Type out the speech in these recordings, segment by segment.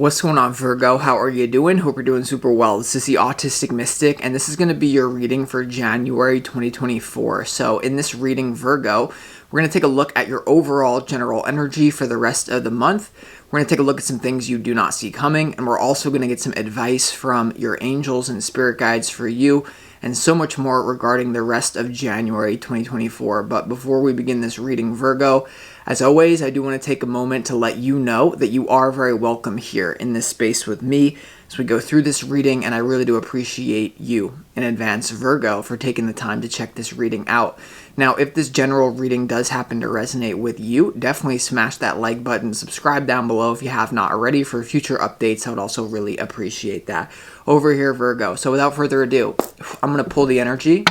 What's going on, Virgo? How are you doing? Hope you're doing super well. This is the Autistic Mystic, and this is going to be your reading for January 2024. So in this reading, Virgo, we're going to take a look at your overall general energy for the rest of the month. We're going to take a look at some things you do not see coming, and we're also going to get some advice from your angels and spirit guides for you, and so much more regarding the rest of January 2024. But before we begin this reading, Virgo, as always, I do want to take a moment to let you know that you are very welcome here in this space with me as we go through this reading, and I really do appreciate you in advance, Virgo, for taking the time to check this reading out. Now, if this general reading does happen to resonate with you, definitely smash that like button, subscribe down below if you have not already for future updates. I would also really appreciate that over here, Virgo. So without further ado, I'm going to pull the energy,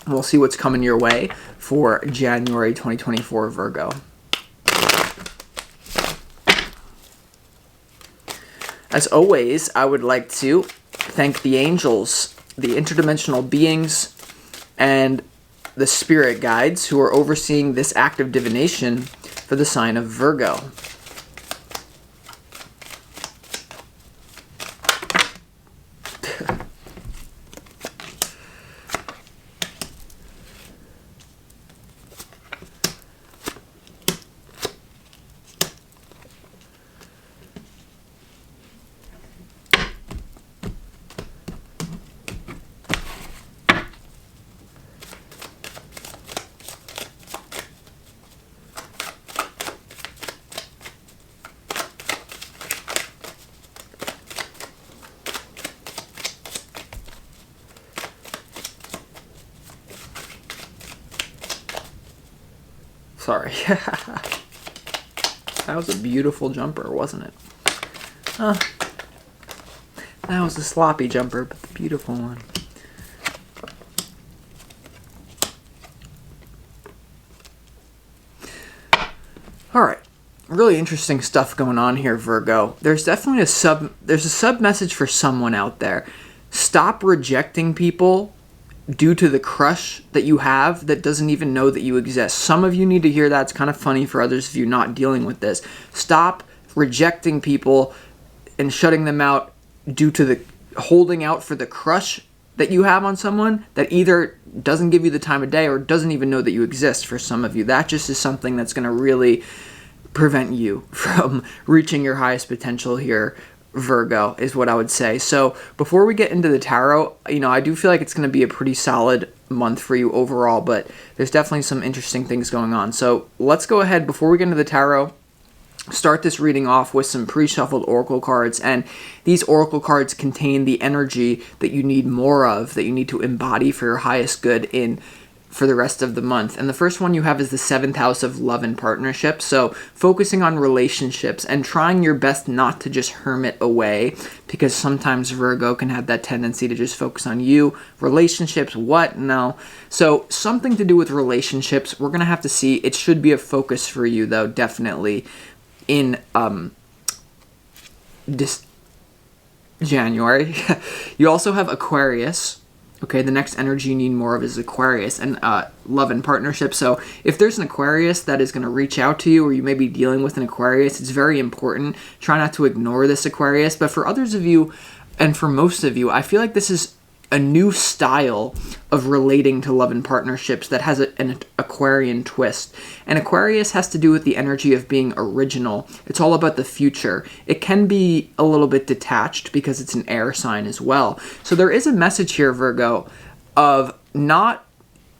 and we'll see what's coming your way for January 2024, Virgo. As always, I would like to thank the angels, the interdimensional beings, and the spirit guides who are overseeing this act of divination for the sign of Virgo. Sorry. That was a beautiful jumper, wasn't it? That was a sloppy jumper, but the beautiful one. Alright. Really interesting stuff going on here, Virgo. There's definitely a sub message for someone out there. Stop rejecting people due to the crush that you have that doesn't even know that you exist. Some of you need to hear that. It's kind of funny for others of you not dealing with this. Stop rejecting people and shutting them out due to the holding out for the crush that you have on someone that either doesn't give you the time of day or doesn't even know that you exist. For some of you, that just is something that's going to really prevent you from reaching your highest potential here, Virgo, is what I would say. So before we get into the tarot, I do feel like it's going to be a pretty solid month for you overall, but there's definitely some interesting things going on. So let's go ahead, before we get into the tarot, start this reading off with some pre-shuffled oracle cards. And these oracle cards contain the energy that you need more of, that you need to embody for your highest good for the rest of the month. And the first one you have is the 7th house of love and partnership. So focusing on relationships and trying your best not to just hermit away, because sometimes Virgo can have that tendency to just focus on you. Relationships, what? No. So something to do with relationships. We're going to have to see. It should be a focus for you, though, definitely in this January. You also have Aquarius. Okay, the next energy you need more of is Aquarius and love and partnership. So if there's an Aquarius that is going to reach out to you, or you may be dealing with an Aquarius, it's very important. Try not to ignore this Aquarius. But for others of you, and for most of you, I feel like this is a new style of relating to love and partnerships that has an Aquarian twist. And Aquarius has to do with the energy of being original. It's all about the future. It can be a little bit detached because it's an air sign as well. So there is a message here, Virgo, of not,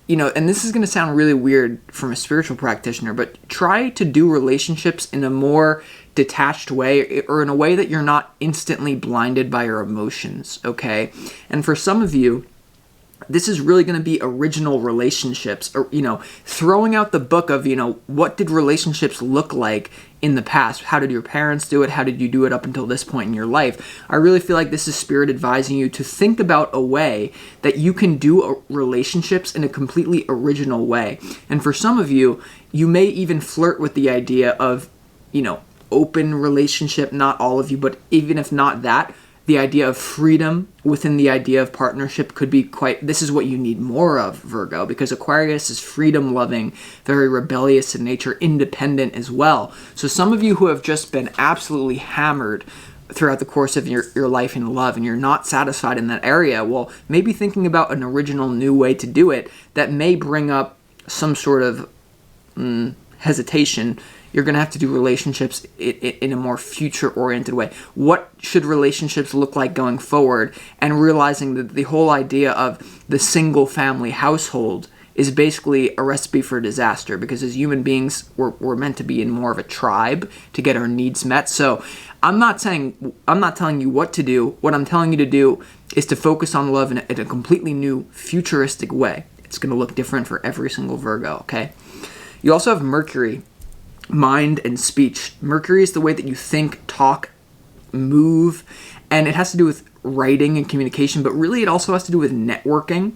and this is going to sound really weird from a spiritual practitioner, but try to do relationships in a more detached way, or in a way that you're not instantly blinded by your emotions, okay? And for some of you, this is really going to be original relationships, or, throwing out the book of, what did relationships look like in the past? How did your parents do it? How did you do it up until this point in your life? I really feel like this is Spirit advising you to think about a way that you can do relationships in a completely original way. And for some of you, you may even flirt with the idea of, open relationship. Not all of you, but even if not that, the idea of freedom within the idea of partnership could be this is what you need more of, Virgo, because Aquarius is freedom-loving, very rebellious in nature, independent as well. So some of you who have just been absolutely hammered throughout the course of your life in love and you're not satisfied in that area, well, maybe thinking about an original new way to do it that may bring up some sort of hesitation. You're going to have to do relationships in a more future-oriented way. What should relationships look like going forward? And realizing that the whole idea of the single-family household is basically a recipe for disaster, because as human beings, we're meant to be in more of a tribe to get our needs met. So I'm not telling you what to do. What I'm telling you to do is to focus on love in a completely new, futuristic way. It's going to look different for every single Virgo, okay? You also have Mercury, mind and speech. Mercury is the way that you think, talk, move, and it has to do with writing and communication, but really it also has to do with networking.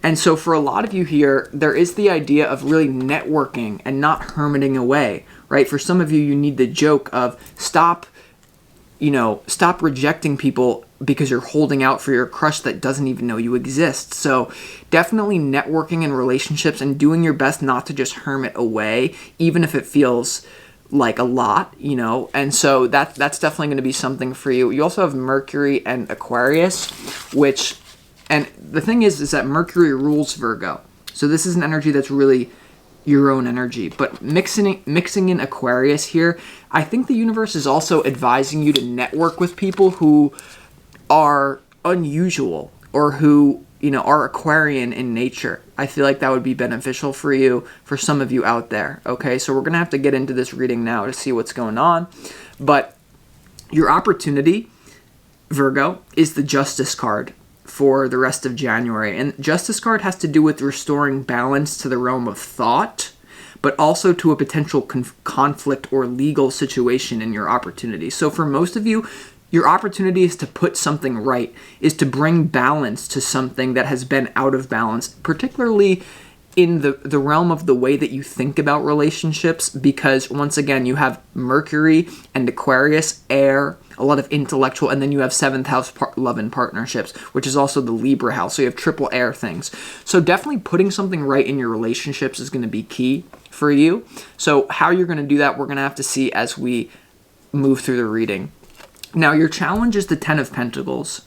And so for a lot of you here, there is the idea of really networking and not hermiting away, right? For some of you, you need the joke of stop rejecting people because you're holding out for your crush that doesn't even know you exist. So definitely networking in relationships and doing your best not to just hermit away, even if it feels like a lot, and so that's definitely going to be something for you. You also have Mercury and Aquarius, and the thing is that Mercury rules Virgo. So this is an energy that's really your own energy. But mixing in Aquarius here, I think the universe is also advising you to network with people who are unusual or who, are Aquarian in nature. I feel like that would be beneficial for you, for some of you out there. Okay, so we're going to have to get into this reading now to see what's going on. But your opportunity, Virgo, is the Justice card for the rest of January. And Justice card has to do with restoring balance to the realm of thought, but also to a potential conflict or legal situation in your opportunity. So for most of you, your opportunity is to put something right, is to bring balance to something that has been out of balance, particularly in the realm of the way that you think about relationships, because once again, you have Mercury and Aquarius, air, a lot of intellectual, and then you have 7th house love and partnerships, which is also the Libra house. So you have triple air things. So definitely putting something right in your relationships is going to be key for you. So how you're going to do that, we're going to have to see as we move through the reading. Now, your challenge is the 10 of Pentacles.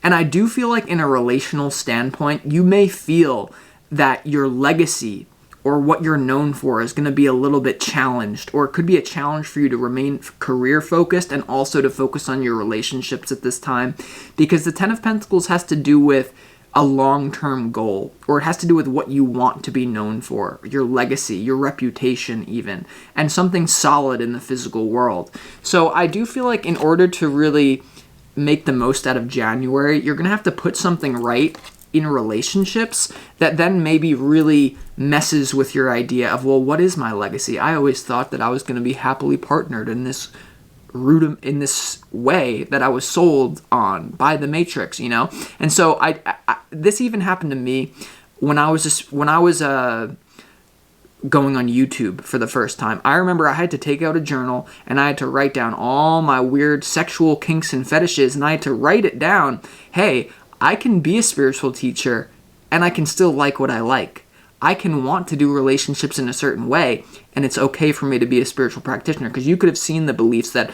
And I do feel like in a relational standpoint, you may feel that your legacy or what you're known for is going to be a little bit challenged, or it could be a challenge for you to remain career focused and also to focus on your relationships at this time, because the 10 of Pentacles has to do with a long-term goal, or it has to do with what you want to be known for, your legacy, your reputation even, and something solid in the physical world. So I do feel like in order to really make the most out of January, you're going to have to put something right in relationships that then maybe really messes with your idea of, well, what is my legacy? I always thought that I was going to be happily partnered in this in this way that I was sold on by the Matrix, And so I this even happened to me when I was going on YouTube for the first time. I remember I had to take out a journal and I had to write down all my weird sexual kinks and fetishes, and I had to write it down. Hey, I can be a spiritual teacher and I can still like what I like. I can want to do relationships in a certain way, and it's okay for me to be a spiritual practitioner, because you could have seen the beliefs that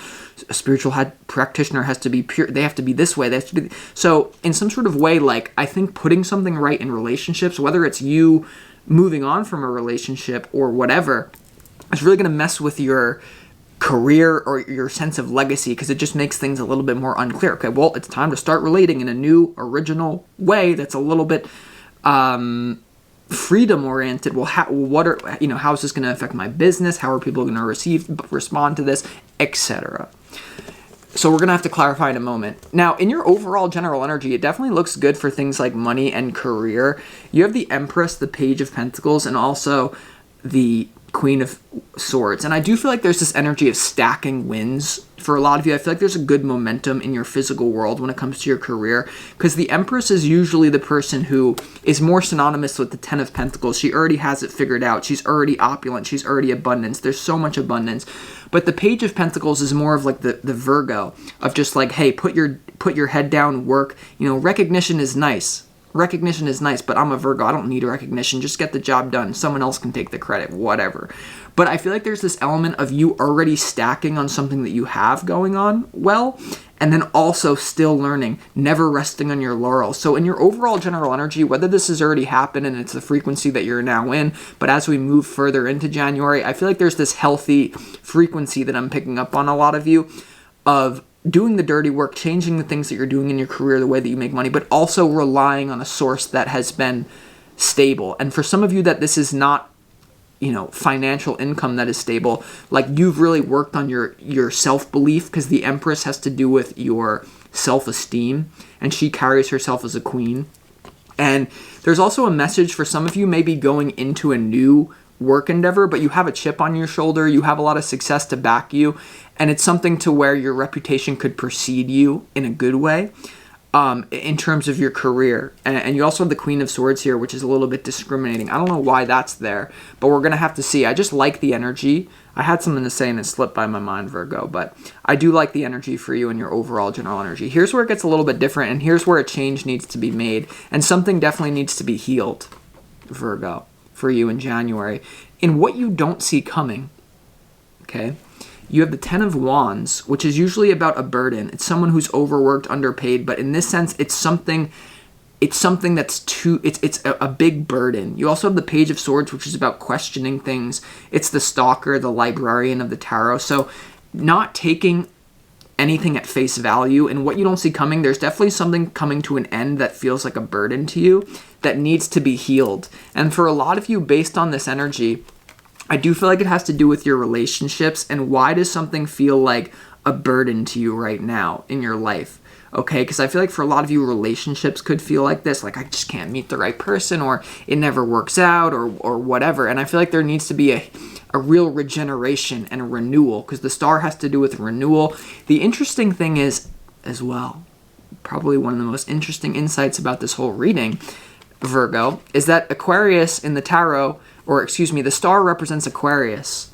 a spiritual practitioner has to be pure, they have to be this way, they have to be... So in some sort of way, like, I think putting something right in relationships, whether it's you moving on from a relationship or whatever, is really going to mess with your career or your sense of legacy, because it just makes things a little bit more unclear. Okay, well, it's time to start relating in a new, original way that's a little bit freedom-oriented. Well, how is this going to affect my business? How are people going to respond to this, etc.? So we're going to have to clarify in a moment. Now, in your overall general energy, it definitely looks good for things like money and career. You have the Empress, the Page of Pentacles, and also the Queen of Swords. And I do feel like there's this energy of stacking wins for a lot of you. I feel like there's a good momentum in your physical world when it comes to your career, because the Empress is usually the person who is more synonymous with the 10 of Pentacles. She already has it figured out. She's already opulent. She's already abundance. There's so much abundance. But the Page of Pentacles is more of like the Virgo of just like, hey, put your head down, work. Recognition is nice. Recognition is nice, but I'm a Virgo. I don't need recognition. Just get the job done. Someone else can take the credit, whatever. But I feel like there's this element of you already stacking on something that you have going on well, and then also still learning, never resting on your laurels. So in your overall general energy, whether this has already happened and it's the frequency that you're now in, but as we move further into January, I feel like there's this healthy frequency that I'm picking up on a lot of you of doing the dirty work, changing the things that you're doing in your career, the way that you make money, but also relying on a source that has been stable. And for some of you that this is not, financial income that is stable, like you've really worked on your self-belief, because the Empress has to do with your self-esteem, and she carries herself as a queen. And there's also a message for some of you maybe going into a new work endeavor, but you have a chip on your shoulder, you have a lot of success to back you, and it's something to where your reputation could precede you in a good way. In terms of your career. And you also have the Queen of Swords here, which is a little bit discriminating. I don't know why that's there, but we're going to have to see. I just like the energy. I had something to say and it slipped by my mind, Virgo, but I do like the energy for you and your overall general energy. Here's where it gets a little bit different, and here's where a change needs to be made, and something definitely needs to be healed, Virgo, for you in January. In what you don't see coming, okay? You have the Ten of Wands, which is usually about a burden. It's someone who's overworked, underpaid, but in this sense, it's something that's it's a big burden. You also have the Page of Swords, which is about questioning things. It's the stalker, the librarian of the tarot. So not taking anything at face value, and what you don't see coming, there's definitely something coming to an end that feels like a burden to you that needs to be healed. And for a lot of you, based on this energy, I do feel like it has to do with your relationships, and why does something feel like a burden to you right now in your life? Okay, because I feel like for a lot of you, relationships could feel like this, like I just can't meet the right person, or it never works out, or whatever. And I feel like there needs to be a real regeneration and a renewal, because the star has to do with renewal. The interesting thing is, as well, probably one of the most interesting insights about this whole reading, Virgo, is that Aquarius in the tarot, the star represents Aquarius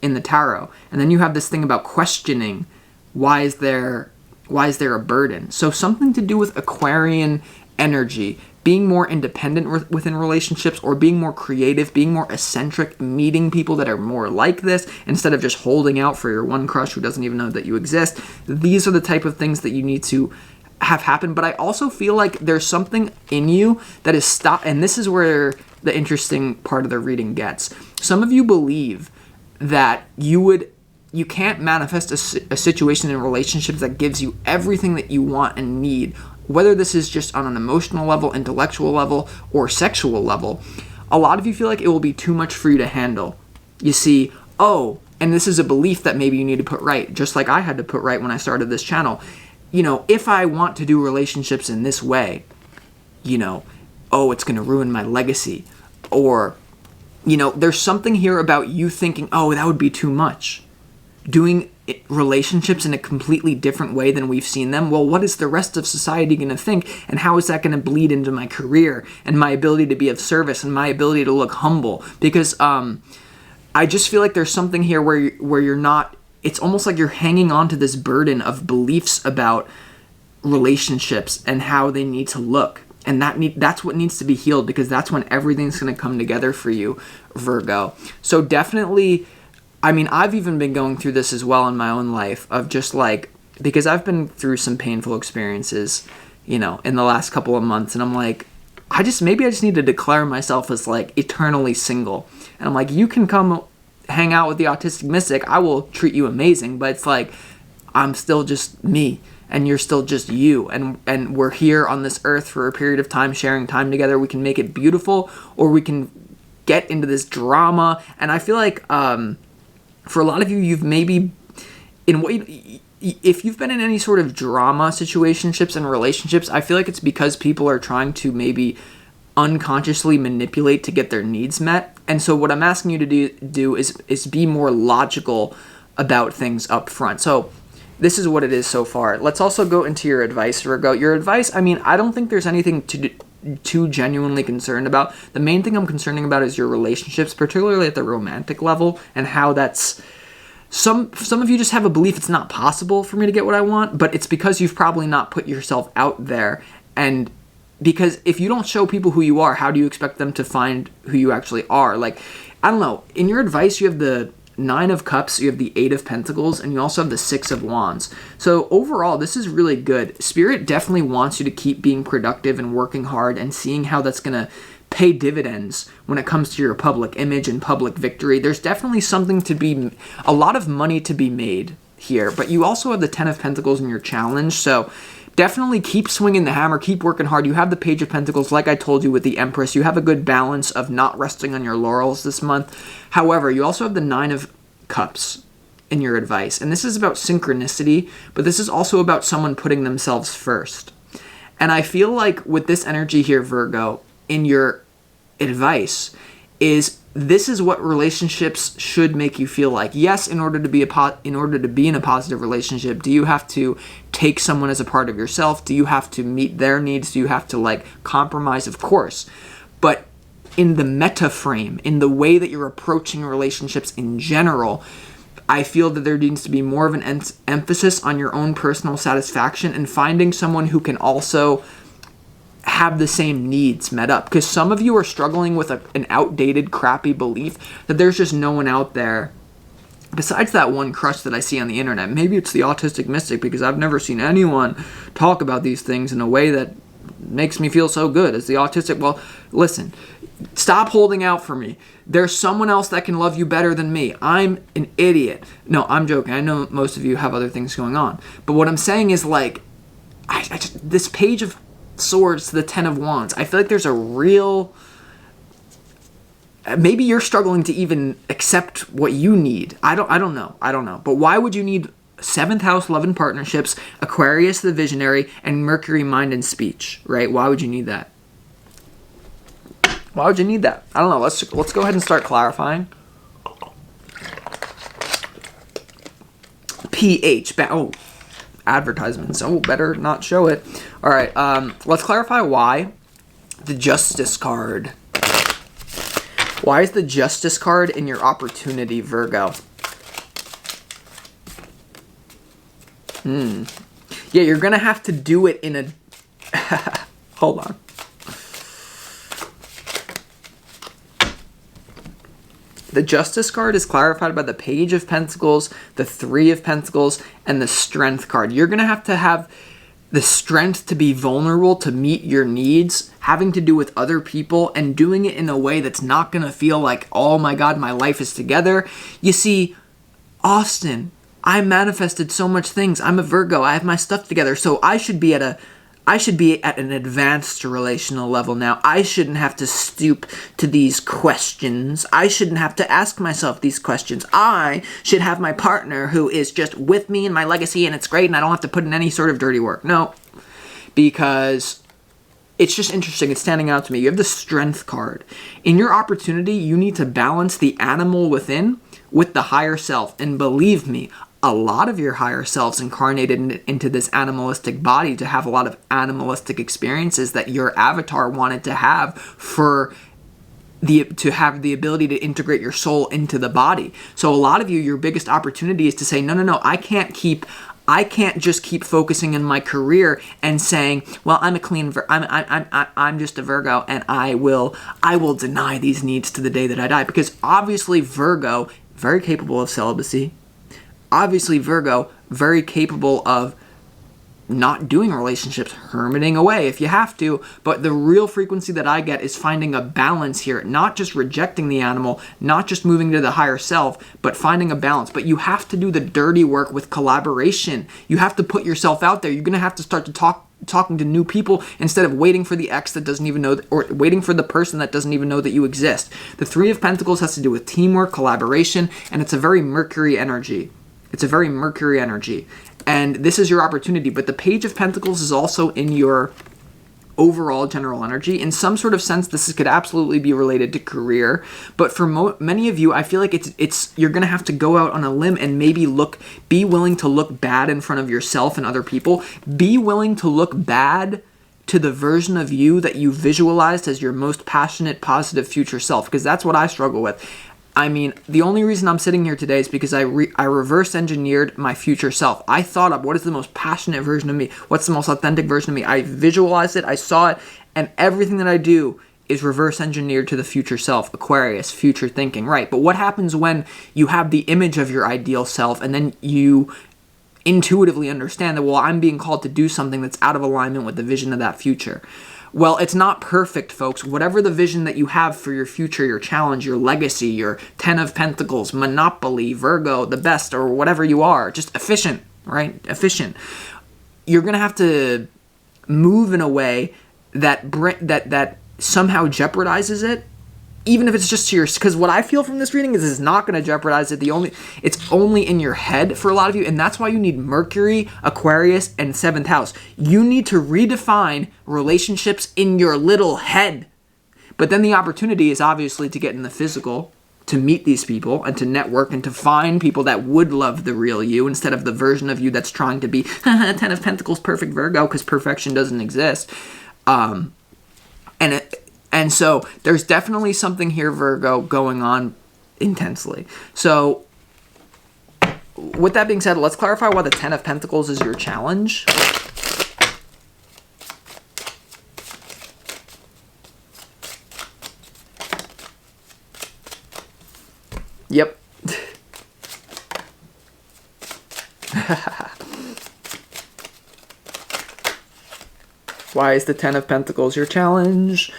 in the tarot. And then you have this thing about questioning, why is there a burden? So something to do with Aquarian energy, being more independent within relationships, or being more creative, being more eccentric, meeting people that are more like this, instead of just holding out for your one crush who doesn't even know that you exist. These are the type of things that you need to have happen. But I also feel like there's something in you that is and this is where the interesting part of the reading gets. Some of you believe that you can't manifest a situation in relationships that gives you everything that you want and need, whether this is just on an emotional level, intellectual level, or sexual level. A lot of you feel like it will be too much for you to handle. You see, and this is a belief that maybe you need to put right, just like I had to put right when I started this channel. If I want to do relationships in this way, it's going to ruin my legacy. Or, there's something here about you thinking, that would be too much. Doing relationships in a completely different way than we've seen them. Well, what is the rest of society going to think? And how is that going to bleed into my career and my ability to be of service and my ability to look humble? Because I just feel like there's something here where you're not, it's almost like you're hanging on to this burden of beliefs about relationships and how they need to look. And that's what needs to be healed, because that's when everything's going to come together for you, Virgo. So definitely, I've even been going through this as well in my own life, of just like, because I've been through some painful experiences, in the last couple of months. And I'm like, I just need to declare myself as like eternally single. And I'm like, you can come hang out with the autistic mystic. I will treat you amazing. But it's like, I'm still just me. And you're still just you, and we're here on this earth for a period of time, sharing time together. We can make it beautiful, or we can get into this drama. And I feel like for a lot of you, you've maybe, if you've been in any sort of drama situationships and relationships, I feel like it's because people are trying to maybe unconsciously manipulate to get their needs met. And so what I'm asking you to do is be more logical about things up front. So this is what it is so far. Let's also go into your advice, Virgo. Your advice, I don't think there's anything too genuinely concerned about. The main thing I'm concerning about is your relationships, particularly at the romantic level, and how that's... Some of you just have a belief it's not possible for me to get what I want, but it's because you've probably not put yourself out there. And because if you don't show people who you are, how do you expect them to find who you actually are? Like, I don't know. In your advice, you have the Nine of Cups, you have the Eight of Pentacles, and you also have the Six of Wands. So overall, this is really good. Spirit definitely wants you to keep being productive and working hard and seeing how that's going to pay dividends when it comes to your public image and public victory. There's definitely a lot of money to be made here, but you also have the Ten of Pentacles in your challenge, so definitely keep swinging the hammer, keep working hard. You have the Page of Pentacles, like I told you with the Empress. You have a good balance of not resting on your laurels this month. However, you also have the Nine of Cups in your advice, and this is about synchronicity, but this is also about someone putting themselves first. And I feel like with this energy here, Virgo, in your advice, this is what relationships should make you feel like. Yes, in order to be in a positive relationship, do you have to take someone as a part of yourself? Do you have to meet their needs? Do you have to compromise? Of course. But in the meta frame, in the way that you're approaching relationships in general, I feel that there needs to be more of an emphasis on your own personal satisfaction and finding someone who can also have the same needs met up, because some of you are struggling with an outdated, crappy belief that there's just no one out there besides that one crush that I see on the internet. Maybe it's the autistic mystic, because I've never seen anyone talk about these things in a way that makes me feel so good as the autistic. Well, listen, stop holding out for me. There's someone else that can love you better than me. I'm an idiot. No, I'm joking. I know most of you have other things going on, but what I'm saying is this Page of Swords to the Ten of Wands, I feel like there's a real, maybe you're struggling to even accept what you need. I don't know. But why would you need 7th house, love and partnerships, Aquarius the visionary, and Mercury mind and speech, right? Why would you need that? Why would you need that? I don't know. Let's go ahead and start clarifying. Advertisements. Oh, better not show it. All right, let's clarify why the Justice card. Why is the Justice card in your opportunity, Virgo? Yeah, you're going to have to do it in a... Hold on. The Justice card is clarified by the Page of Pentacles, the Three of Pentacles, and the Strength card. You're going to have the strength to be vulnerable, to meet your needs, having to do with other people, and doing it in a way that's not going to feel like, oh my God, my life is together. You see, Austin, I manifested so much things. I'm a Virgo. I have my stuff together. So I should be at an advanced relational level now. I shouldn't have to stoop to these questions. I shouldn't have to ask myself these questions. I should have my partner who is just with me in my legacy and it's great and I don't have to put in any sort of dirty work. No, because it's just interesting. It's standing out to me. You have the Strength card. In your opportunity, you need to balance the animal within with the higher self. And believe me, a lot of your higher selves incarnated into this animalistic body to have a lot of animalistic experiences that your avatar wanted to have to have the ability to integrate your soul into the body. So a lot of you, your biggest opportunity is to say, no, I can't just keep focusing on my career and saying, well, I'm just a Virgo and I will deny these needs to the day that I die. Because obviously Virgo, very capable of celibacy. Obviously, Virgo, very capable of not doing relationships, hermiting away if you have to, but the real frequency that I get is finding a balance here, not just rejecting the animal, not just moving to the higher self, but finding a balance. But you have to do the dirty work with collaboration. You have to put yourself out there. You're going to have to start to talking to new people instead of waiting for the ex that doesn't even know, or waiting for the person that doesn't even know that you exist. The Three of Pentacles has to do with teamwork, collaboration, and it's a very Mercury energy. And this is your opportunity. But the Page of Pentacles is also in your overall general energy. In some sort of sense, this could absolutely be related to career. But for many of you, I feel like you're going to have to go out on a limb and maybe be willing to look bad in front of yourself and other people. Be willing to look bad to the version of you that you visualized as your most passionate, positive future self. Because that's what I struggle with. I mean, the only reason I'm sitting here today is because I reverse engineered my future self. I thought of what is the most passionate version of me? What's the most authentic version of me? I visualized it, I saw it, and everything that I do is reverse engineered to the future self, Aquarius, future thinking, right? But what happens when you have the image of your ideal self and then you intuitively understand that, well, I'm being called to do something that's out of alignment with the vision of that future? Well, it's not perfect, folks. Whatever the vision that you have for your future, your challenge, your legacy, your 10 of Pentacles, Monopoly, Virgo, the best, or whatever you are, just efficient, right? Efficient. You're going to have to move in a way that somehow jeopardizes it, even if it's just to your, because what I feel from this reading is it's not going to jeopardize it. It's only in your head for a lot of you, and that's why you need Mercury, Aquarius, and 7th house. You need to redefine relationships in your little head. But then the opportunity is obviously to get in the physical, to meet these people, and to network, and to find people that would love the real you instead of the version of you that's trying to be 10 of Pentacles, perfect Virgo, because perfection doesn't exist. And so there's definitely something here, Virgo, going on intensely. So with that being said, let's clarify why the 10 of Pentacles is your challenge. Yep. Why is the 10 of Pentacles your challenge?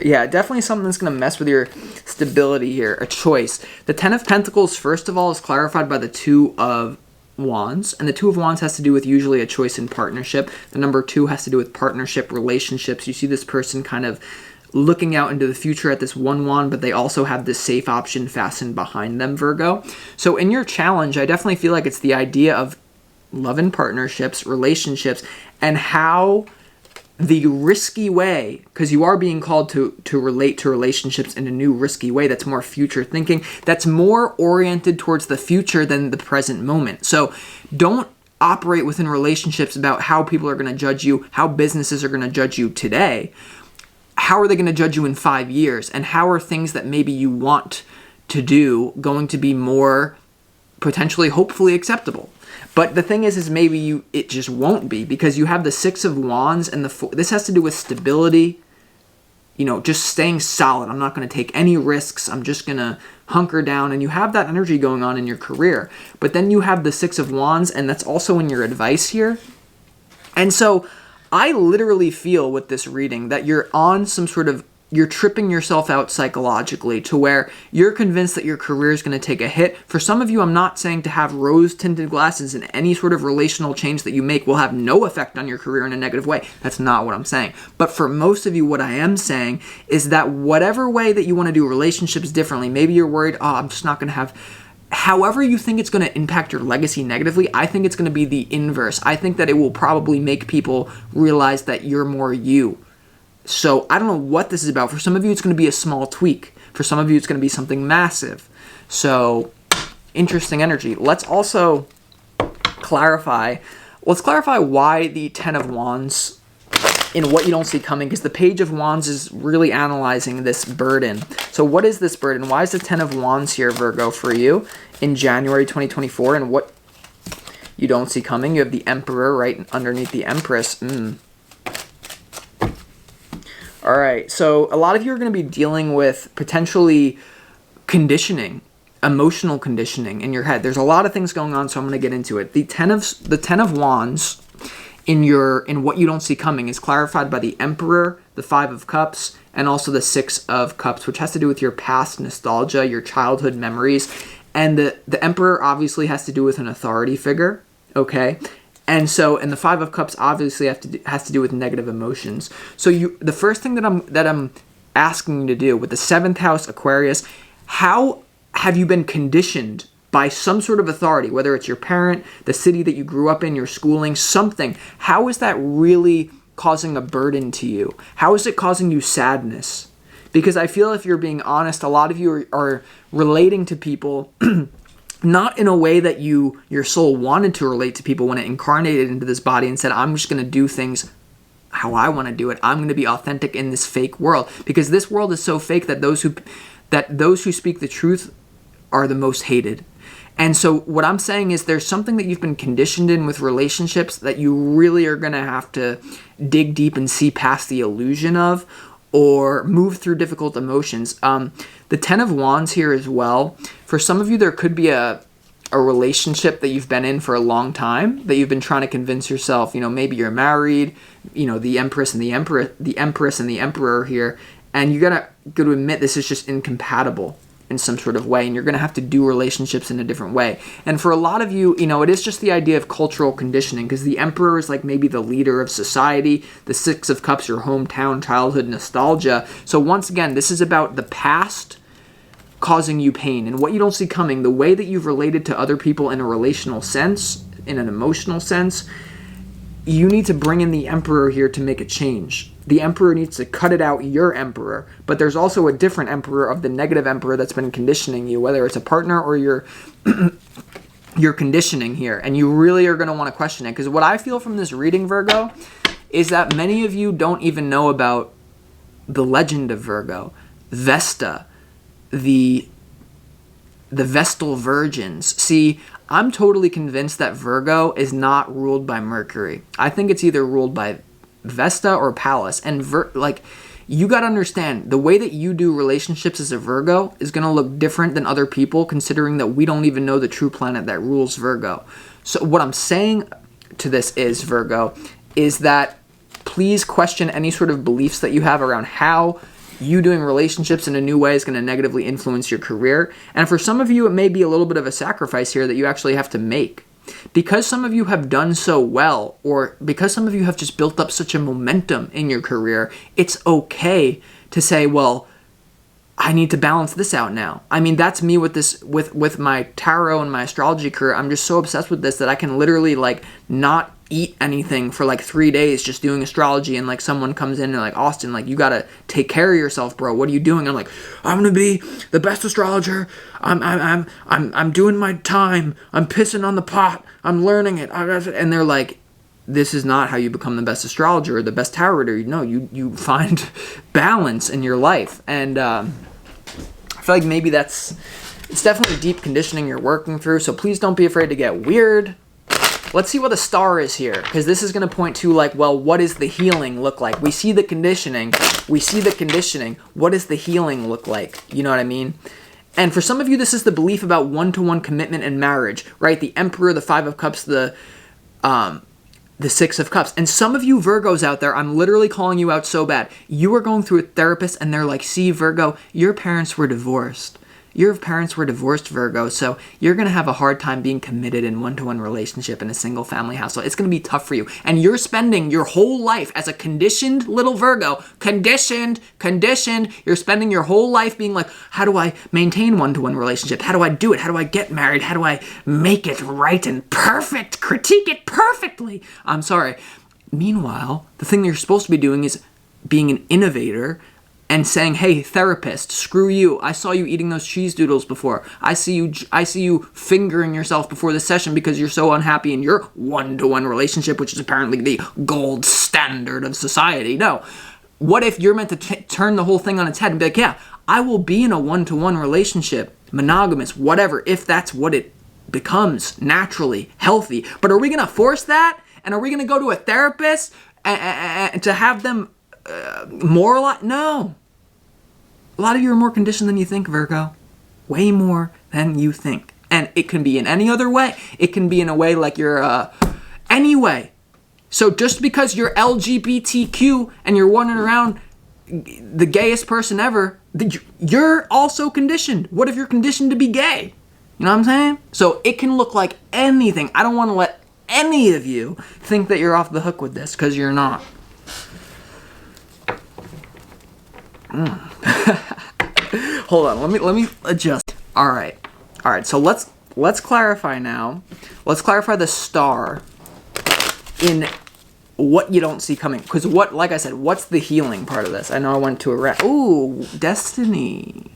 Yeah, definitely something that's going to mess with your stability here. A choice. The 10 of Pentacles, first of all, is clarified by the 2 of Wands. And the 2 of Wands has to do with usually a choice in partnership. The number 2 has to do with partnership, relationships. You see this person kind of looking out into the future at this 1 wand, but they also have this safe option fastened behind them, Virgo. So in your challenge, I definitely feel like it's the idea of love and partnerships, relationships, and how the risky way, because you are being called to relate to relationships in a new risky way that's more future thinking, that's more oriented towards the future than the present moment. So don't operate within relationships about how people are going to judge you, how businesses are going to judge you today. How are they going to judge you in 5 years? And how are things that maybe you want to do going to be more potentially, hopefully acceptable? But the thing is maybe it just won't be, because you have the 6 of Wands and this has to do with stability, just staying solid. I'm not going to take any risks. I'm just going to hunker down. And you have that energy going on in your career. But then you have the 6 of Wands, and that's also in your advice here. And so I literally feel with this reading that you're on some sort of, you're tripping yourself out psychologically to where you're convinced that your career is going to take a hit. For some of you, I'm not saying to have rose-tinted glasses, and any sort of relational change that you make will have no effect on your career in a negative way. That's not what I'm saying. But for most of you, what I am saying is that whatever way that you want to do relationships differently, maybe you're worried, I'm just not going to have... However you think it's going to impact your legacy negatively, I think it's going to be the inverse. I think that it will probably make people realize that you're more you. So I don't know what this is about. For some of you, it's going to be a small tweak. For some of you, it's going to be something massive. So interesting energy. Let's also clarify. Let's clarify why the 10 of Wands in what you don't see coming, because the Page of Wands is really analyzing this burden. So what is this burden? Why is the 10 of Wands here, Virgo, for you in January 2024? And what you don't see coming? You have the Emperor right underneath the Empress. All right, so a lot of you are going to be dealing with potentially conditioning, emotional conditioning in your head. There's a lot of things going on, so I'm going to get into it. The 10 of Wands in what you don't see coming is clarified by the Emperor, the 5 of Cups, and also the 6 of Cups, which has to do with your past nostalgia, your childhood memories. And the Emperor obviously has to do with an authority figure, okay? And the 5 of Cups obviously has to do with negative emotions. So the first thing that I'm asking you to do with the 7th house Aquarius, how have you been conditioned by some sort of authority, whether it's your parent, the city that you grew up in, your schooling, something? How is that really causing a burden to you? How is it causing you sadness? Because I feel, if you're being honest, a lot of you are relating to people not in a way that your soul wanted to relate to people when it incarnated into this body and said, I'm just going to do things how I want to do it. I'm going to be authentic in this fake world. Because this world is so fake that those who speak the truth are the most hated. And so what I'm saying is there's something that you've been conditioned in with relationships that you really are going to have to dig deep and see past the illusion of, or move through difficult emotions. The Ten of Wands here as well. For some of you, there could be a relationship that you've been in for a long time that you've been trying to convince yourself, maybe you're married, the Empress and the Emperor here, and you gotta admit this is just incompatible in some sort of way, and you're going to have to do relationships in a different way. And for a lot of you, it is just the idea of cultural conditioning, because the Emperor is like maybe the leader of society, the Six of Cups, your hometown, childhood nostalgia. So once again, this is about the past causing you pain and what you don't see coming, the way that you've related to other people in a relational sense, in an emotional sense. You need to bring in the Emperor here to make a change. The Emperor needs to cut it out, your Emperor. But there's also a different Emperor of the negative Emperor that's been conditioning you, whether it's a partner or your conditioning here. And you really are going to want to question it. Because what I feel from this reading, Virgo, is that many of you don't even know about the legend of Virgo, Vesta, the Vestal Virgins. See, I'm totally convinced that Virgo is not ruled by Mercury. I think it's either ruled by Vesta or Pallas. And you got to understand, the way that you do relationships as a Virgo is going to look different than other people, considering that we don't even know the true planet that rules Virgo. So what I'm saying to this is, Virgo, is that please question any sort of beliefs that you have around how you doing relationships in a new way is going to negatively influence your career. And for some of you, it may be a little bit of a sacrifice here that you actually have to make. Because some of you have done so well, or because some of you have just built up such a momentum in your career, it's okay to say, well, I need to balance this out now. I mean, that's me with this, with my tarot and my astrology career. I'm just so obsessed with this that I can literally not eat anything for 3 days just doing astrology, and someone comes in and Austin, you gotta take care of yourself, bro. What are you doing? I'm I'm gonna be the best astrologer. I'm doing my time. I'm pissing on the pot. I'm learning it. And they're like, this is not how you become the best astrologer or the best tarot reader. No, you find balance in your life. And I feel like maybe it's definitely deep conditioning you're working through. So please don't be afraid to get weird. Let's see what the star is here, because this is going to point to well, what does the healing look like? We see the conditioning. What does the healing look like? You know what I mean? And for some of you, this is the belief about one-to-one commitment and marriage, right? The Emperor, the Five of Cups, the Six of Cups. And some of you Virgos out there, I'm literally calling you out so bad. You are going through a therapist and they're like, see, Virgo, your parents were divorced. Your parents were divorced, Virgo, so you're going to have a hard time being committed in one-to-one relationship in a single family household. It's going to be tough for you. And you're spending your whole life as a conditioned little Virgo, conditioned, you're spending your whole life being how do I maintain one-to-one relationship? How do I do it? How do I get married? How do I make it right and perfect? Critique it perfectly. I'm sorry. Meanwhile, the thing that you're supposed to be doing is being an innovator and saying, hey, therapist, screw you. I saw you eating those cheese doodles before. I see you fingering yourself before the session because you're so unhappy in your one-to-one relationship, which is apparently the gold standard of society. No. What if you're meant to turn the whole thing on its head and be yeah, I will be in a one-to-one relationship, monogamous, whatever, if that's what it becomes naturally, healthy. But are we going to force that? And are we going to go to a therapist to have them moralize? No. A lot of you are more conditioned than you think, Virgo. Way more than you think. And it can be in any other way. It can be in a way you're anyway. So just because you're LGBTQ and you're running around the gayest person ever, you're also conditioned. What if you're conditioned to be gay? You know what I'm saying? So it can look like anything. I don't want to let any of you think that you're off the hook with this, because you're not. Hold on, let me adjust. All right. So let's clarify now. Let's clarify the star in what you don't see coming. Because like I said, what's the healing part of this? I know I went to a ooh, destiny,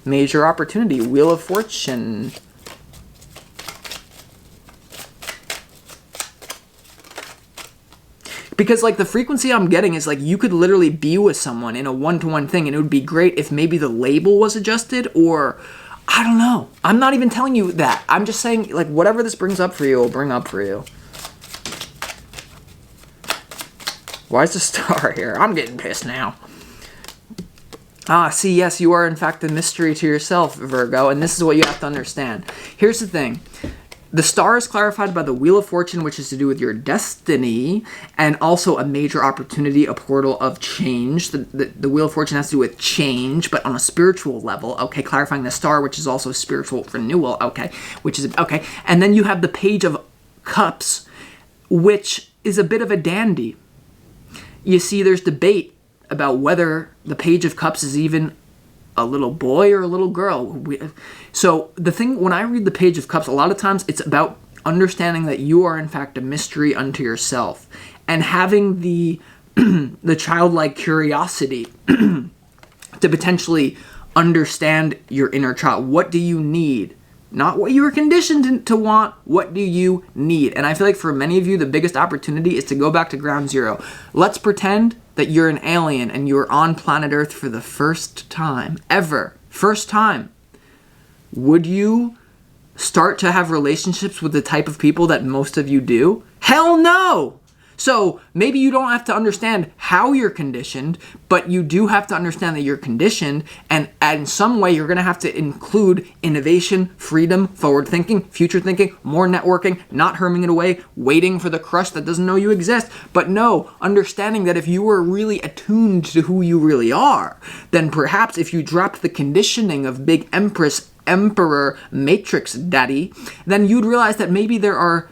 major opportunity, Wheel of Fortune. Because the frequency I'm getting is you could literally be with someone in a one-to-one thing, and it would be great if maybe the label was adjusted, or I don't know. I'm not even telling you that. I'm just saying, like, whatever this brings up for you will bring up for you. Why is the star here? I'm getting pissed now. See, yes, you are in fact a mystery to yourself, Virgo, and this is what you have to understand. Here's the thing. The star is clarified by the Wheel of Fortune, which is to do with your destiny, and also a major opportunity, a portal of change. The Wheel of Fortune has to do with change, but on a spiritual level, okay, clarifying the star, which is also spiritual renewal, okay, which is, okay. And then you have the Page of Cups, which is a bit of a dandy. You see, there's debate about whether the Page of Cups is even a little boy or a little girl. So the thing, when I read the Page of Cups, a lot of times it's about understanding that you are in fact a mystery unto yourself, and having the the childlike curiosity to potentially understand your inner child. What do you need? Not what you were conditioned to want. What do you need? And I feel like for many of you, the biggest opportunity is to go back to ground zero. Let's pretend that you're an alien and you're on planet Earth for the first time, ever. First time. Would you start to have relationships with the type of people that most of you do? Hell no! So maybe you don't have to understand how you're conditioned, but you do have to understand that you're conditioned, and in some way you're going to have to include innovation, freedom, forward thinking, future thinking, more networking, not herming it away, waiting for the crush that doesn't know you exist. But no, understanding that if you were really attuned to who you really are, then perhaps if you dropped the conditioning of big empress, emperor, matrix daddy, then you'd realize that maybe there are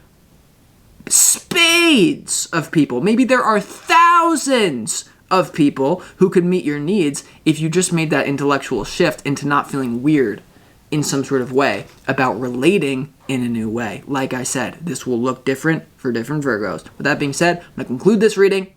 spades of people, maybe there are thousands of people who could meet your needs if you just made that intellectual shift into not feeling weird in some sort of way about relating in a new way. Like I said, this will look different for different Virgos. With that being said, I'm going to conclude this reading.